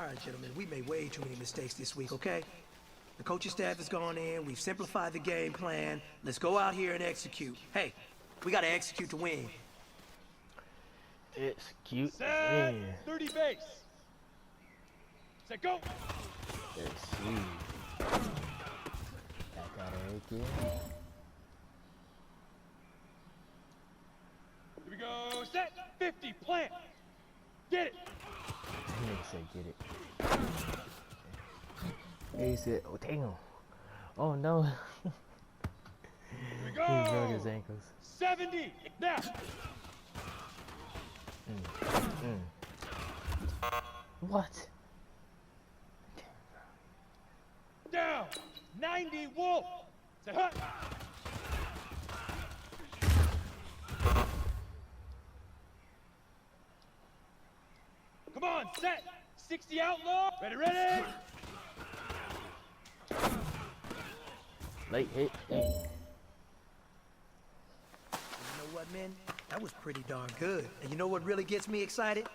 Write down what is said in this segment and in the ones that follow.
right, gentlemen, we made way too many mistakes this week, okay? The coaching staff has gone in, we've simplified the game plan. Let's go out here and execute. Hey, we gotta execute to win. Execute to Set, win. 30 base. Set, go. Let's see. Back out of again. Here we go. Set, 50, plant. Get it. That nigga said get it. He said, oh damn. Oh no. Here we go. He broke his ankles. 70, now. What? Down, 90, wolf. Set, hut. Come on, set. 60 outlaw. Ready, ready. Late hit. You know what, man? That was pretty darn good. And you know what really gets me excited?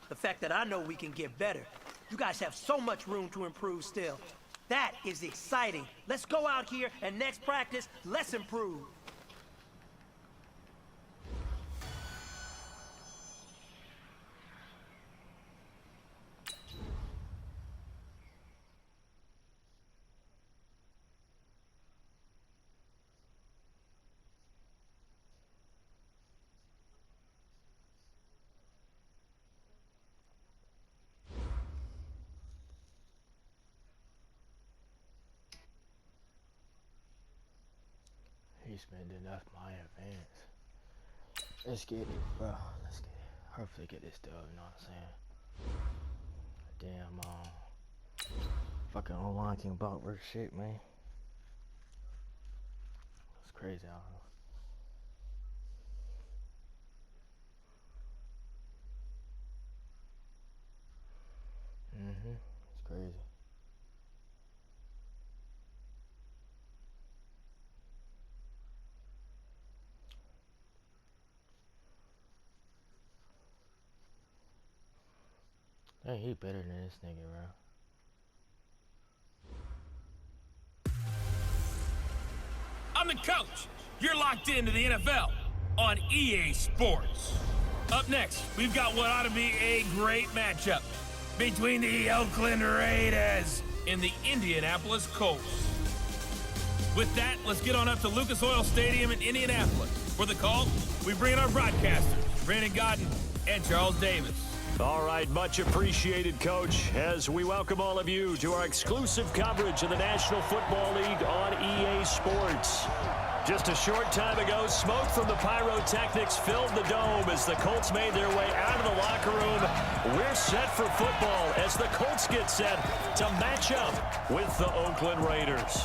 The fact that I know we can get better. You guys have so much room to improve still. That is exciting. Let's go out here and next practice, let's improve. He spent enough my advance. Let's get it, bro. Let's get it. Hopefully get this dub, you know what I'm saying? Damn, fucking online can bot worse shit, man. It's crazy out here. It's crazy. Hey, he better than this nigga, bro. I'm the coach. You're locked into the NFL on EA Sports. Up next, we've got what ought to be a great matchup between the Oakland Raiders and the Indianapolis Colts. With that, let's get on up to Lucas Oil Stadium in Indianapolis. For the call, we bring in our broadcasters, Brandon Godden and Charles Davis. All right, much appreciated, Coach, as we welcome all of you to our exclusive coverage of the National Football League on EA Sports. Just a short time ago, smoke from the pyrotechnics filled the dome as the Colts made their way out of the locker room. We're set for football as the Colts get set to match up with the Oakland Raiders.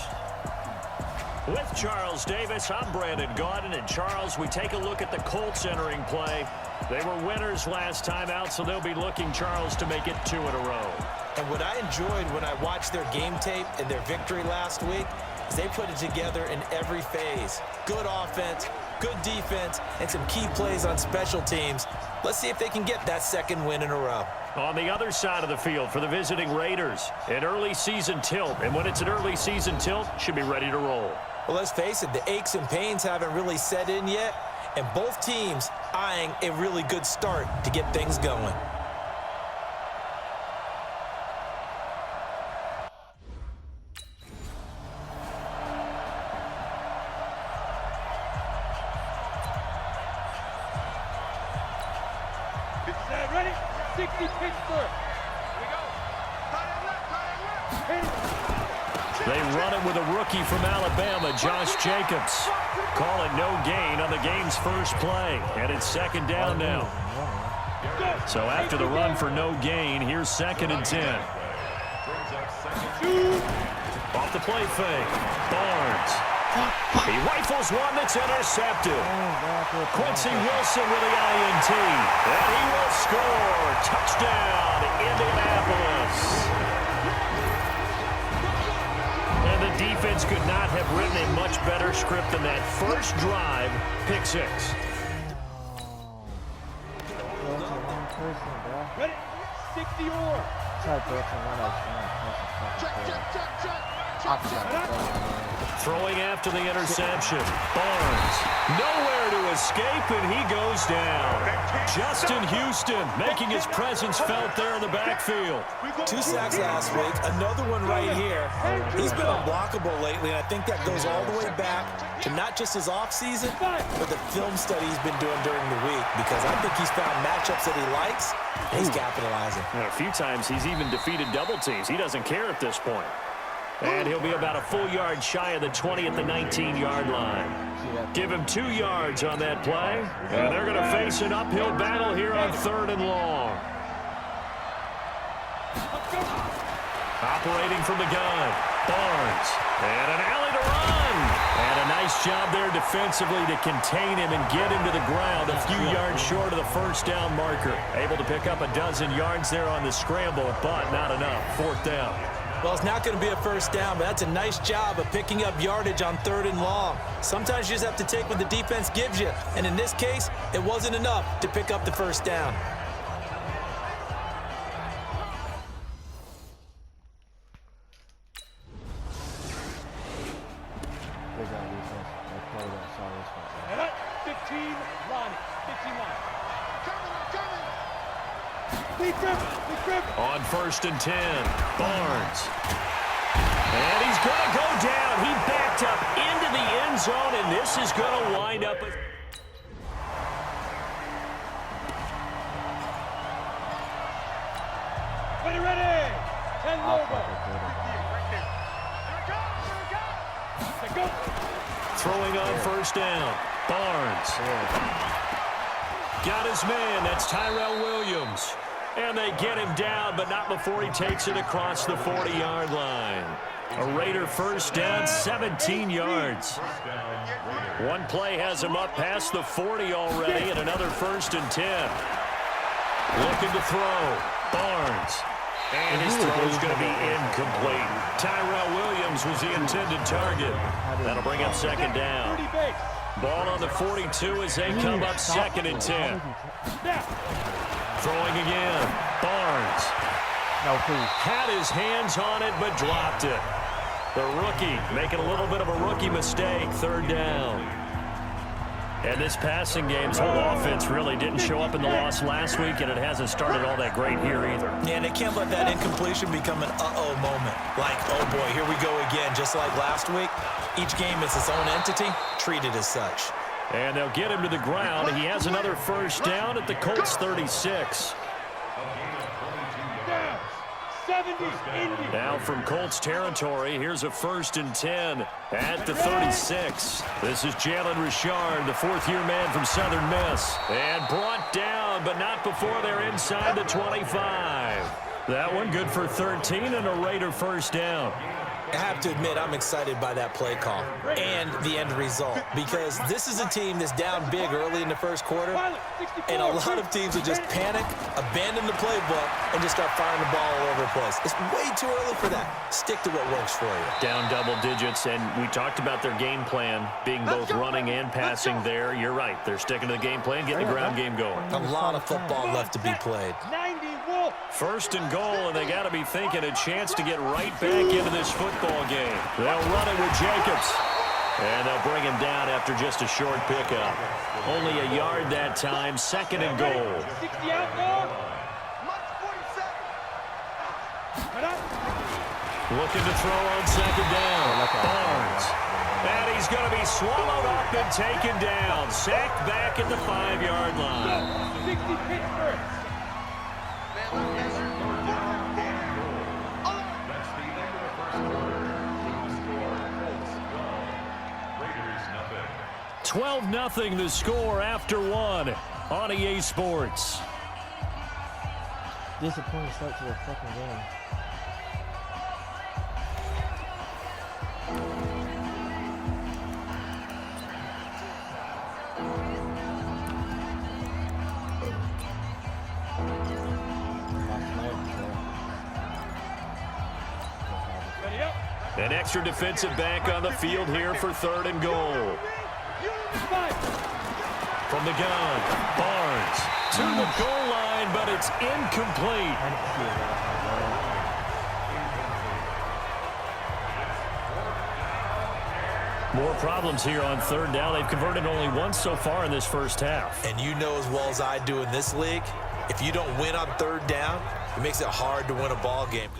With Charles Davis, I'm Brandon Godden, and Charles, we take a look at the Colts entering play. They were winners last time out, so they'll be looking, Charles, to make it 2 in a row. And what I enjoyed when I watched their game tape and their victory last week is they put it together in every phase. Good offense, good defense, and some key plays on special teams. Let's see if they can get that second win in a row. On the other side of the field for the visiting Raiders, an early season tilt. And when it's an early season tilt, should be ready to roll. Well, let's face it, the aches and pains haven't really set in yet, and both teams eyeing a really good start to get things going. Set, ready. 60, Pittsburgh. Here we go. They run it with a rookie from Alabama, Josh Jacobs. Call it no gain on the game's first play. And it's second down now. So after the run for no gain, here's 2nd and 10. Off the play fake. Barnes. He rifles one that's intercepted. Quincy Wilson with the INT. And he will score. Touchdown, Indianapolis. And the defense could not have written a much better script than that first drive, pick 6. Ready? 60 or. Throwing after the interception. Barnes, nowhere to escape, and he goes down. Justin Houston making his presence felt there in the backfield. 2 sacks last week, another one right here. He's been unblockable lately, and I think that goes all the way back to not just his offseason, but the film study he's been doing during the week, because I think he's found matchups that he likes, and he's capitalizing. And a few times he's even defeated double teams. He doesn't care at this point. And he'll be about a full yard shy of the 20 at the 19-yard line. Give him 2 yards on that play. And they're going to face an uphill battle here on 3rd and long. Operating from the gun, Barnes. And an alley to run. And a nice job there defensively to contain him and get him to the ground a few yards short of the first down marker. Able to pick up a dozen yards there on the scramble, but not enough. 4th down. Well, it's not going to be a first down, but that's a nice job of picking up yardage on 3rd and long. Sometimes you just have to take what the defense gives you, and in this case, it wasn't enough to pick up the first down. And up, 15, Lonnie. 15 line. Lee Griffin. On 1st and 10, Barnes. And he's going to go down. He backed up into the end zone, and this is going to wind up. Ready. 10 logo. Go. Throwing on 1st down, Barnes. Got his man. That's Tyrell Williams. And they get him down, but not before he takes it across the 40-yard line. A Raider first down, 17 yards. One play has him up past the 40 already, and another 1st and 10. Looking to throw, Barnes. And his throw is going to be incomplete. Tyrell Williams was the intended target. That'll bring up 2nd down. Ball on the 42 as they come up 2nd and 10. Throwing again, Barnes. Had his hands on it, but dropped it. The rookie making a little bit of a rookie mistake, 3rd down. And this passing game's whole offense really didn't show up in the loss last week, and it hasn't started all that great here either. Yeah, and they can't let that incompletion become an uh-oh moment. Like, oh boy, here we go again, just like last week. Each game is its own entity, treated as such. And they'll get him to the ground. He has another 1st down at the Colts 36. Now from Colts territory, here's a 1st and 10 at the 36. This is Jalen Richard, the 4th-year man from Southern Miss. And brought down, but not before they're inside the 25. That one good for 13 and a Raider 1st down. I have to admit, I'm excited by that play call and the end result, because this is a team that's down big early in the 1st quarter, and a lot of teams will just panic, abandon the playbook, and just start firing the ball all over the place. It's way too early for that. Stick to what works for you. Down double digits, and we talked about their game plan being both running and passing there. You're right. They're sticking to the game plan, getting the ground game going. A lot of football left to be played. 1st and goal, and they got to be thinking a chance to get right back into this football game. They'll run it with Jacobs, and they'll bring him down after just a short pickup. Only a yard that time, 2nd and goal. 60 out now. Looking to throw on 2nd down. Barnes. And he's going to be swallowed up and taken down. Sacked back at the 5-yard line. 60 Pittsburgh. 12-0 the score after 1 on EA Sports. Disappointing start to the 2nd game. An extra defensive back on the field here for 3rd and goal. From the gun, Barnes to the goal line, but it's incomplete. More problems here on third down. They've converted only once so far in this first half. And you know as well as I do in this league, if you don't win on third down, it makes it hard to win a ball game.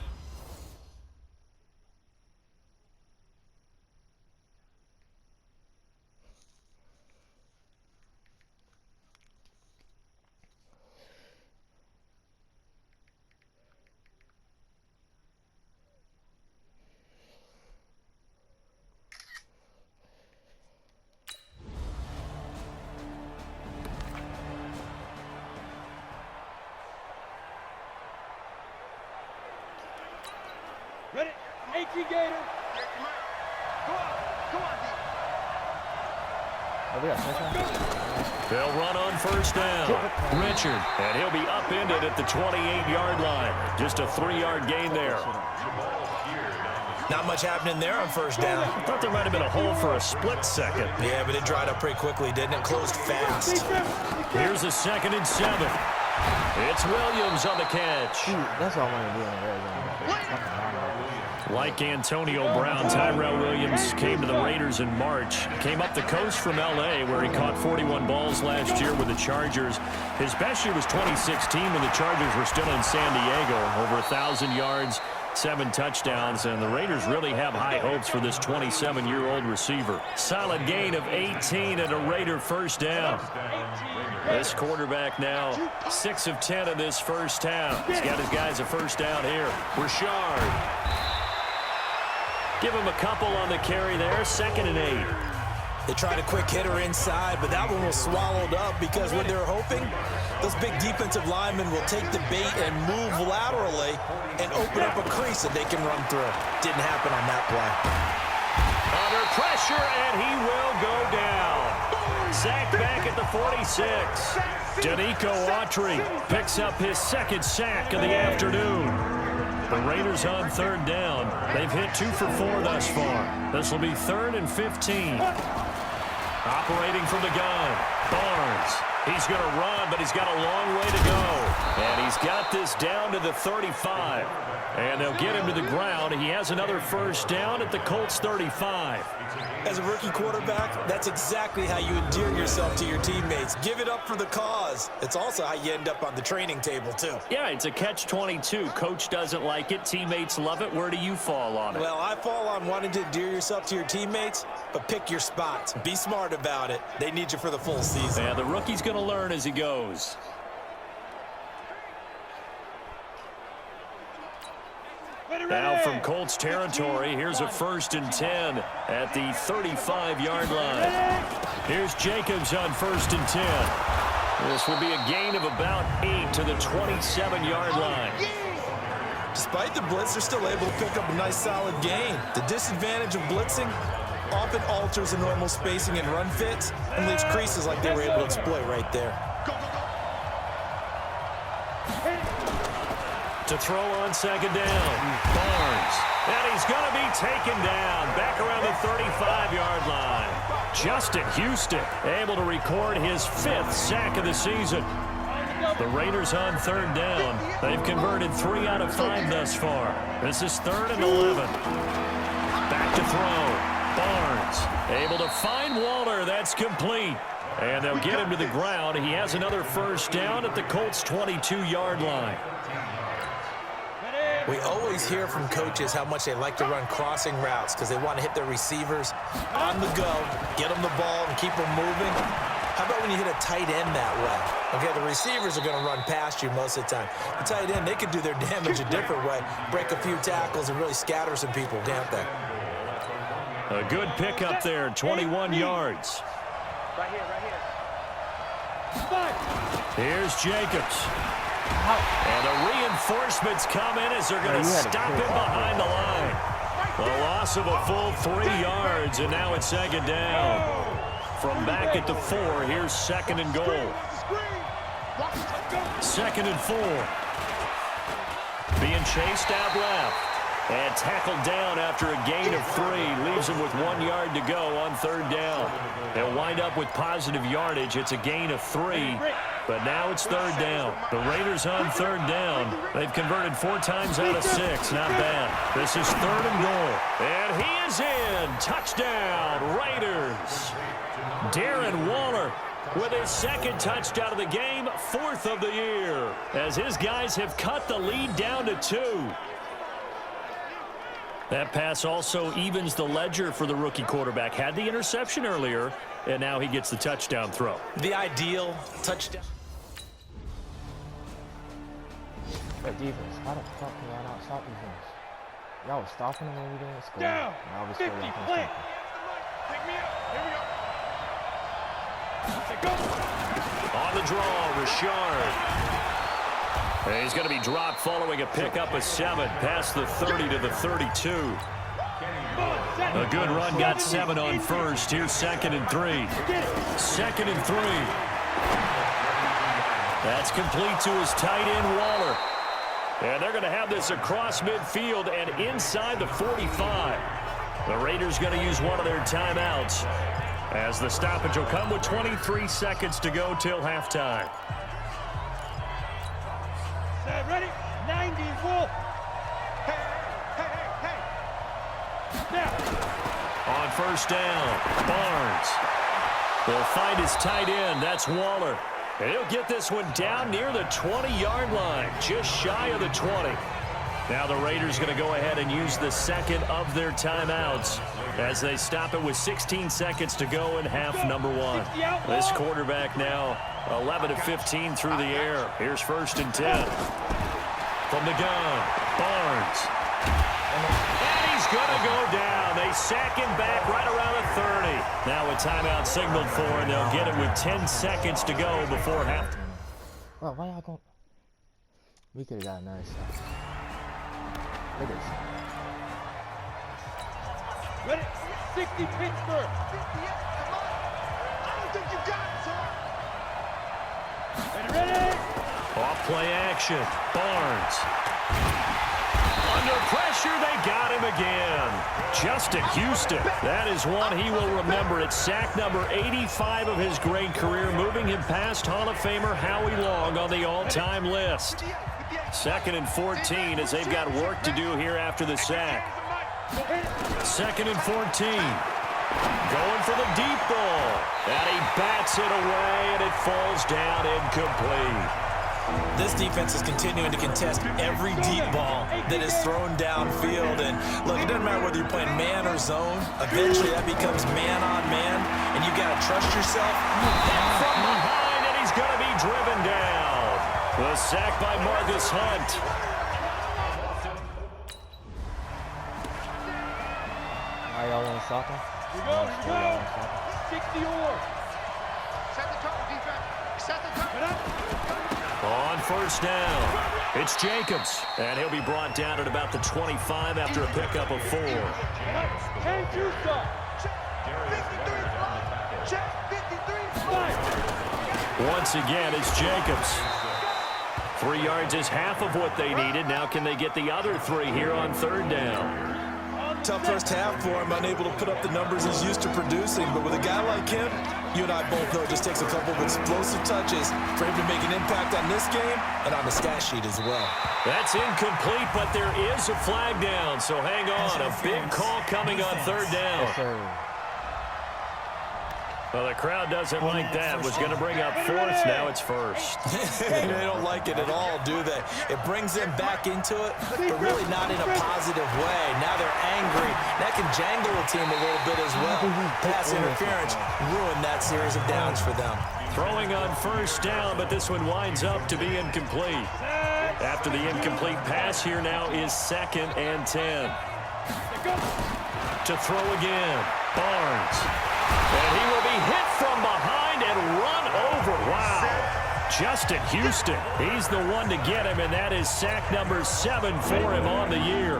Ready? 18 Gator. Oh, we got touchdown? They'll run on first down. Richard, and he'll be upended at the 28-yard line. Just a 3-yard gain there. Not much happening there on first down. I thought there might have been a hole for a split second. Yeah, but it dried up pretty quickly, didn't it? Closed fast. Here's a 2nd and 7. It's Williams on the catch. That's all I want to do in the red zone. Like Antonio Brown, Tyrell Williams came to the Raiders in March. Came up the coast from L.A., where he caught 41 balls last year with the Chargers. His best year was 2016 when the Chargers were still in San Diego. Over 1,000 yards, 7 touchdowns, and the Raiders really have high hopes for this 27-year-old receiver. Solid gain of 18 and a Raider first down. This quarterback now 6 of 10 in this first half. He's got his guys a first down here. Richard. Give him a couple on the carry there. 2nd and 8. They tried a quick hitter inside, but that one was swallowed up because what they're hoping, those big defensive linemen will take the bait and move laterally and open up a crease that they can run through. Didn't happen on that play. Under pressure, and he will go down. Sacked back at the 46. Danico Autry picks up his 2nd sack of the afternoon. The Raiders on third down. They've hit 2 for 4 thus far. This will be 3rd and 15. Operating from the gun, Barnes. He's going to run, but he's got a long way to go. And he's got this down to the 35. And they'll get him to the ground. He has another first down at the Colts 35. As a rookie quarterback, that's exactly how you endear yourself to your teammates. Give it up for the cause. It's also how you end up on the training table, too. Yeah, it's a catch-22. Coach doesn't like it. Teammates love it. Where do you fall on it? Well, I fall on wanting to endear yourself to your teammates, but pick your spots. Be smart about it. They need you for the full season. Yeah, the rookie's going to learn as he goes. Now from Colts territory, here's a 1st and 10 at the 35-yard line. Here's Jacobs on 1st and 10. This will be a gain of about 8 to the 27-yard line. Despite the blitz, they're still able to pick up a nice solid gain. The disadvantage of blitzing often alters the normal spacing and run fits and leaves creases like they were able to exploit right there. To throw on 2nd down, Barnes. And he's going to be taken down back around the 35-yard line. Justin Houston able to record his 5th sack of the season. The Raiders on third down. They've converted 3 out of 5 thus far. This is 3rd and 11. Back to throw. Barnes able to find Waller. That's complete. And they'll get him to the ground. He has another first down at the Colts 22-yard line. We always hear from coaches how much they like to run crossing routes because they want to hit their receivers on the go, get them the ball, and keep them moving. How about when you hit a tight end that way? Okay, the receivers are going to run past you most of the time. The tight end, they can do their damage a different way, break a few tackles, and really scatter some people, can't they? A good pickup there, 21 yards. Right here, right here. Here's Jacobs. And the reinforcements come in as they're going to stop him behind the line. The loss of a full 3 yards, and now it's 2nd down. From back at the 4, here's 2nd and goal. 2nd and 4. Being chased out left. And tackled down after a gain of 3. Leaves him with 1 yard to go on third down. They'll wind up with positive yardage. It's a gain of 3, but now it's third down. The Raiders on third down. They've converted 4 times out of 6. Not bad. This is third and goal. And he is in. Touchdown, Raiders. Darren Waller with his second touchdown of the game, 4th of the year, as his guys have cut the lead down to 2. That pass also evens the ledger for the rookie quarterback. Had the interception earlier, and now he gets the touchdown throw. The ideal touchdown. But defense, how the fuck can y'all not stop defense? Y'all was stopping them when we didn't score. Down. Now we 50, score like plant. Pick me up. Here we go. On the draw, Richard. And he's going to be dropped following a pickup of 7 past the 30 to the 32. A good run got 7 on first. Here's 2nd and 3. 2nd and 3. That's complete to his tight end, Waller. And they're going to have this across midfield and inside the 45. The Raiders going to use one of their timeouts, as the stoppage will come with 23 seconds to go till halftime. Ready? 90 full. Hey. Now. On first down, Barnes will find his tight end. That's Waller. And he'll get this one down near the 20-yard line, just shy of the 20. Now the Raiders going to go ahead and use the second of their timeouts as they stop it with 16 seconds to go in half number 1. This quarterback now 11 of 15 through the air. Here's 1st and 10. From the gun, Barnes. And he's going to go down. They sack him back right around the 30. Now a timeout signaled for, and they'll get it with 10 seconds to go before half. Well, why y'all going? We could have got a nice shot. Look at this. Ready? 60 Pittsburgh. I don't think you got it, sir. Ready? Off play action. Barnes. Under pressure, they got him again. Justin Houston. That is one he will remember. It's sack number 85 of his great career, moving him past Hall of Famer Howie Long on the all-time list. 2nd and 14 as they've got work to do here after the sack. 2nd and 14. Going for the deep ball. And he bats it away, and it falls down incomplete. This defense is continuing to contest every deep ball that is thrown downfield. And look, it doesn't matter whether you're playing man or zone. Eventually, that becomes man on man, and you got to trust yourself. And from behind, and he's going to be driven down. The sack by Marcus Hunt. Why y'all want to stop him? Here we go. 60 or. Set the tone, defense. Set the tone. On first down, it's Jacobs, and he'll be brought down at about the 25 after a pickup of 4. And Juice. Check 53. Once again, it's Jacobs. 3 yards is half of what they needed. Now can they get the other 3 here on third down? Tough first half for him, unable to put up the numbers he's used to producing. But with a guy like him, you and I both know it just takes a couple of explosive touches for him to make an impact on this game and on the stat sheet as well. That's incomplete, but there is a flag down, so hang on. A big call coming on third down. Yes, sir. Well, the crowd doesn't like that. Was going to bring up 4th, now it's 1st. They don't like it at all, do they? It brings them back into it, but really not in a positive way. Now they're angry. That can jangle the team a little bit as well. Pass interference ruined that series of downs for them. Throwing on first down, but this one winds up to be incomplete. After the incomplete pass, here now is 2nd and 10. To throw again, Barnes. And he will be hit from behind and run over. Wow. Justin Houston, he's the one to get him, and that is sack number 7 for him on the year.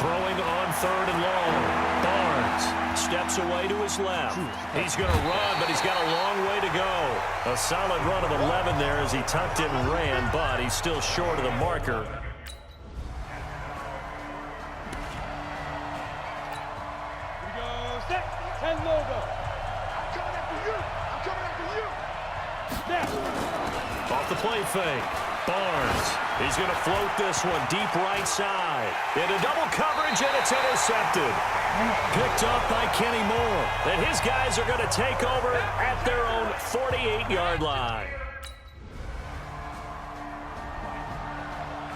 Throwing on 3rd and long. Barnes steps away to his left. He's going to run, but he's got a long way to go. A solid run of 11 there as he tucked it and ran, but he's still short of the marker. and logo. I'm coming after you. I'm coming after you. Snap. Off the play fake. Barnes. He's going to float this one deep right side. Into double coverage, and it's intercepted. Picked off by Kenny Moore. And his guys are going to take over at their own 48-yard line.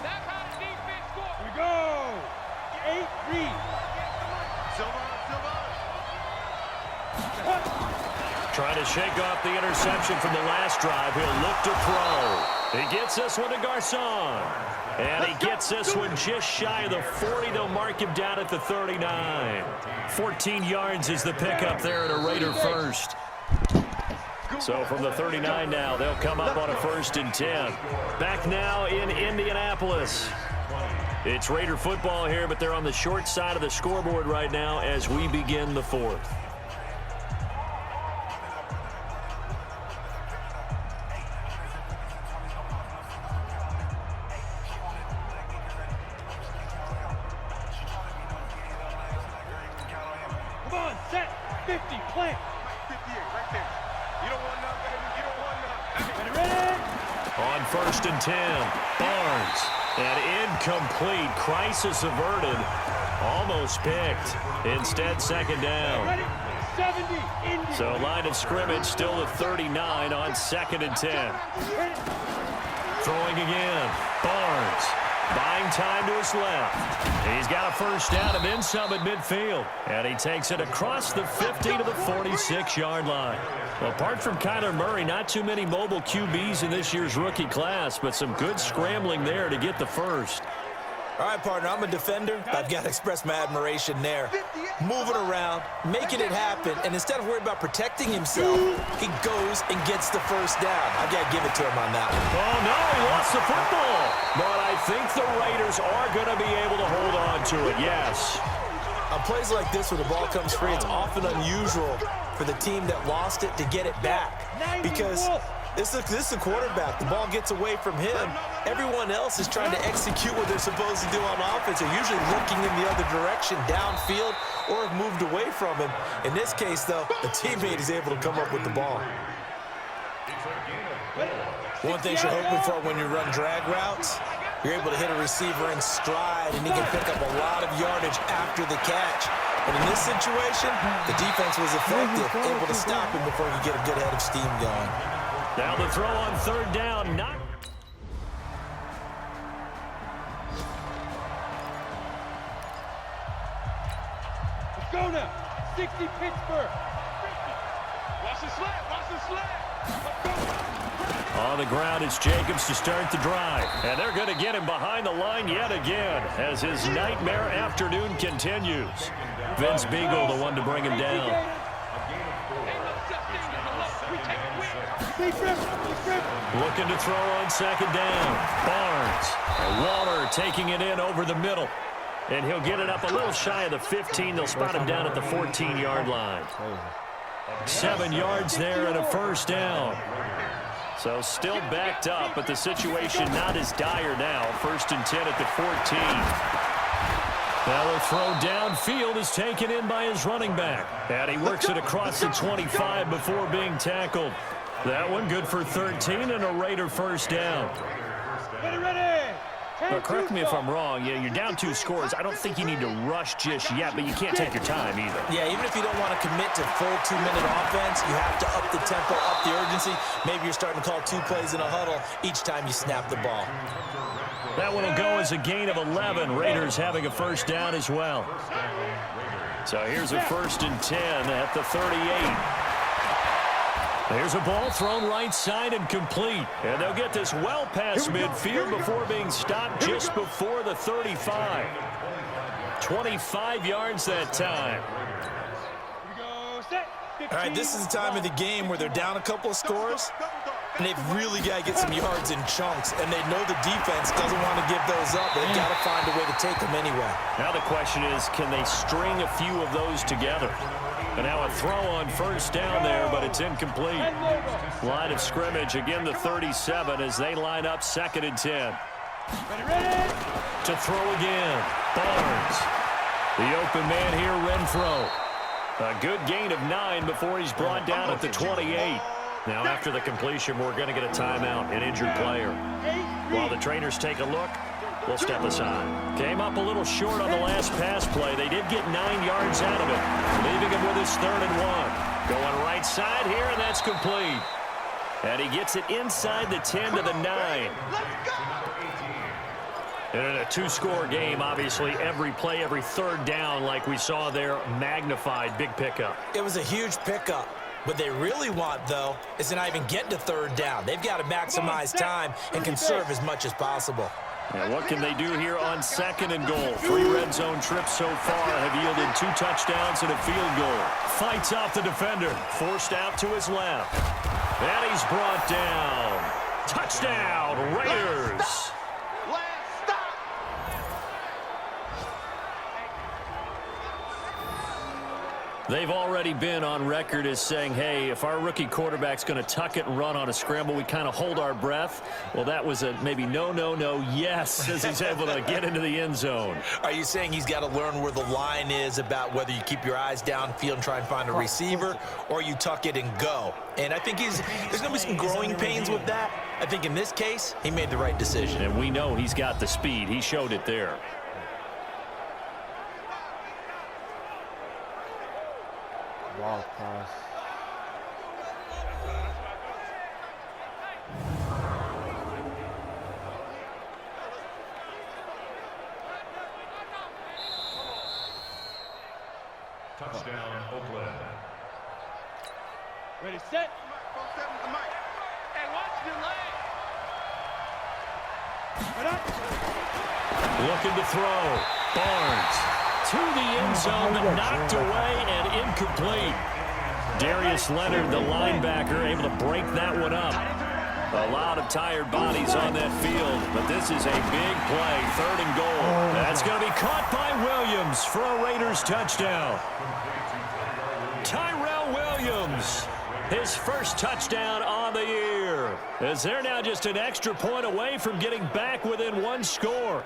That's how the defense scores. Here we go. 8-3. Trying to shake off the interception from the last drive. He'll look to throw. He gets this one to Garcon. And he gets this one just shy of the 40. They'll mark him down at the 39. 14 yards is the pickup there at a Raider first. So from the 39 now, they'll come up on a 1st and 10. Back now in Indianapolis. It's Raider football here, but they're on the short side of the scoreboard right now as we begin the 4th. Come on, set. 50, plant. 58, right there. You don't want none, baby. You don't want none. Ready? On 1st and 10, Barnes. And incomplete. Crisis averted. Almost picked. Instead, 2nd down. Ready? 70, Indy. So line of scrimmage still at 39 on 2nd and 10. Throwing again. Barnes. Buying time to his left. He's got a 1st down and then some at midfield. And he takes it across the 50 to the 46-yard line. Well, apart from Kyler Murray, not too many mobile QBs in this year's rookie class, but some good scrambling there to get the 1st. All right, partner, I'm a defender, but I've got to express my admiration there. Moving around, making it happen, and instead of worrying about protecting himself, he goes and gets the 1st down. I've got to give it to him on that one. Oh, no, he lost the football. But I think the Raiders are going to be able to hold on to it, yes. On plays like this where the ball comes free, it's often unusual for the team that lost it to get it back. Because this is a quarterback. The ball gets away from him. Everyone else is trying to execute what they're supposed to do on offense. They're usually looking in the other direction, downfield, or have moved away from him. In this case, though, a teammate is able to come up with the ball. One thing you're hoping for when you run drag routes, you're able to hit a receiver in stride, and he can pick up a lot of yardage after the catch. But in this situation, the defense was effective, able to stop him before he could get a good head of steam going. Now the throw on 3rd down, not. Let's go now. 60, Pittsburgh. 50. Watch the slant. Watch the slant. Let's go. On the ground, it's Jacobs to start the drive. And they're going to get him behind the line yet again as his nightmare afternoon continues. Vince Beagle, the one to bring him down. Looking to throw on 2nd down. Barnes. And Waller taking it in over the middle. And he'll get it up a little shy of the 15. They'll spot him down at the 14-yard line. 7 yards there and a 1st down. So still backed up, but the situation not as dire now. 1st and 10 at the 14. Now the throw downfield is taken in by his running back. And he works it across the 25 before being tackled. That one good for 13 and a Raider 1st down. Ready. Now, correct me if I'm wrong. Yeah, you're down 2 scores. I don't think you need to rush just yet, but you can't take your time either. Yeah, even if you don't want to commit to full 2-minute offense, you have to up the tempo, up the urgency. Maybe you're starting to call 2 plays in a huddle each time you snap the ball. That one will go as a gain of 11. Raiders having a 1st down as well. So here's a 1st and 10 at the 38. There's a ball thrown right side and complete. And they'll get this well past midfield before being stopped just before the 35. 25 yards that time. All right, this is the time of the game where they're down a couple of scores, and they've really got to get some yards in chunks, and they know the defense doesn't want to give those up, but they've got to find a way to take them anyway. Now the question is, can they string a few of those together? And now a throw on 1st down there, but it's incomplete. Line of scrimmage, again the 37 as they line up 2nd and 10. To throw again, Barnes. The open man here, Renfro. A good gain of 9 before he's brought down at the 28. Now, after the completion, we're going to get a timeout, an injured player. While the trainers take a look, we'll step aside. Came up a little short on the last pass play. They did get 9 yards out of it, leaving him with his 3rd and 1. Going right side here, and that's complete. And he gets it inside the 10 to the 9. And in a 2-score game, obviously, every play, every 3rd down, like we saw there, magnified. Big pickup. It was a huge pickup. What they really want, though, is to not even get to 3rd down. They've got to maximize time and conserve as much as possible. And what can they do here on 2nd and goal? 3 red zone trips so far have yielded 2 touchdowns and a field goal. Fights off the defender. Forced out to his left. And he's brought down. Touchdown, Raiders. They've already been on record as saying, hey, if our rookie quarterback's going to tuck it and run on a scramble, we kind of hold our breath. Well, that was a maybe no, yes, as he's able to get into the end zone. Are you saying he's got to learn where the line is about whether you keep your eyes downfield and try and find a receiver, or you tuck it and go? And I think there's going to be some growing pains with that. I think in this case, he made the right decision. And we know he's got the speed. He showed it there. Ball cross. Touchdown, Oakland. Ready, set. Hey, watch your leg. Looking to throw. Barnes to the end zone, but knocked away and incomplete. Darius Leonard, the linebacker, able to break that one up. A lot of tired bodies on that field, but this is a big play, 3rd and goal. That's going to be caught by Williams for a Raiders touchdown. Tyrell Williams, his first touchdown on the year, as they're now just an extra point away from getting back within 1 score.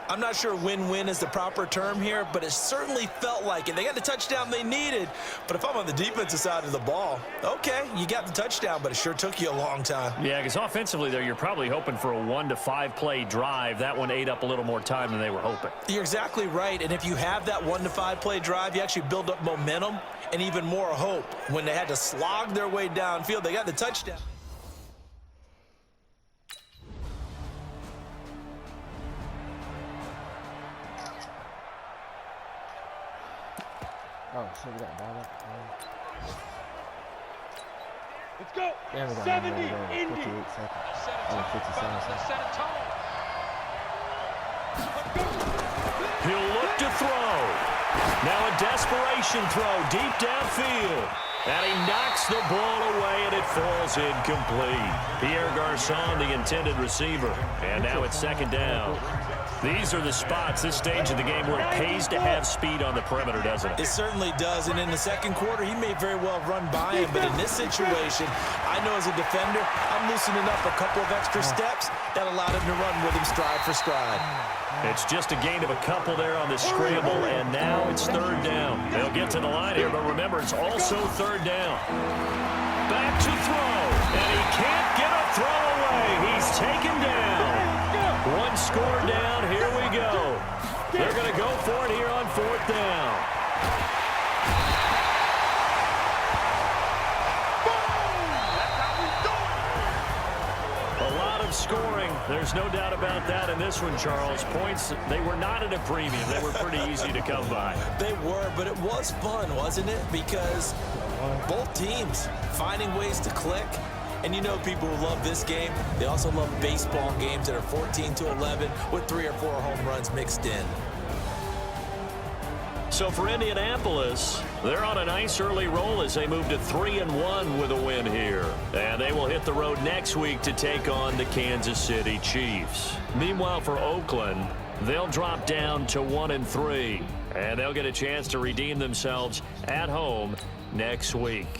I'm not sure win-win is the proper term here, but it certainly felt like it. They got the touchdown they needed, but if I'm on the defensive side of the ball, okay, you got the touchdown, but it sure took you a long time. Yeah, because offensively there, you're probably hoping for a 1 to 5 play drive. That one ate up a little more time than they were hoping. You're exactly right, and if you have that 1 to 5 play drive, you actually build up momentum and even more hope. When they had to slog their way downfield, they got the touchdown. Oh, shit, we got ball up. Let's go. Damn, we got 70, 58 Indy. seconds. Set a Oh, tone. 57 Let's seconds. set a tone. He'll look to throw. Now a desperation throw deep downfield. And he knocks the ball away, and it falls incomplete. Pierre Garçon, the intended receiver. And now it's 2nd down. These are the spots, this stage of the game, where it pays to have speed on the perimeter, doesn't it? It certainly does, and in the 2nd quarter, he may very well run by him, but in this situation, I know as a defender, I'm loosening up a couple of extra steps that allowed him to run with him stride for stride. It's just a gain of a couple there on the scramble, and now it's 3rd down. They'll get to the line here, but remember, it's also 3rd down. Back to throw, and he can't get a throw away. He's taken down. 1 score down, here we go. They're going to go for it here on 4th down. A lot of scoring. There's no doubt about that in this one, Charles. Points, they were not at a premium. They were pretty easy to come by. They were, but it was fun, wasn't it? Because both teams finding ways to click. And you know people who love this game, they also love baseball games that are 14-11 with 3 or 4 home runs mixed in. So for Indianapolis, they're on a nice early roll as they move to 3-1 with a win here. And they will hit the road next week to take on the Kansas City Chiefs. Meanwhile, for Oakland, they'll drop down to 1-3. And they'll get a chance to redeem themselves at home next week.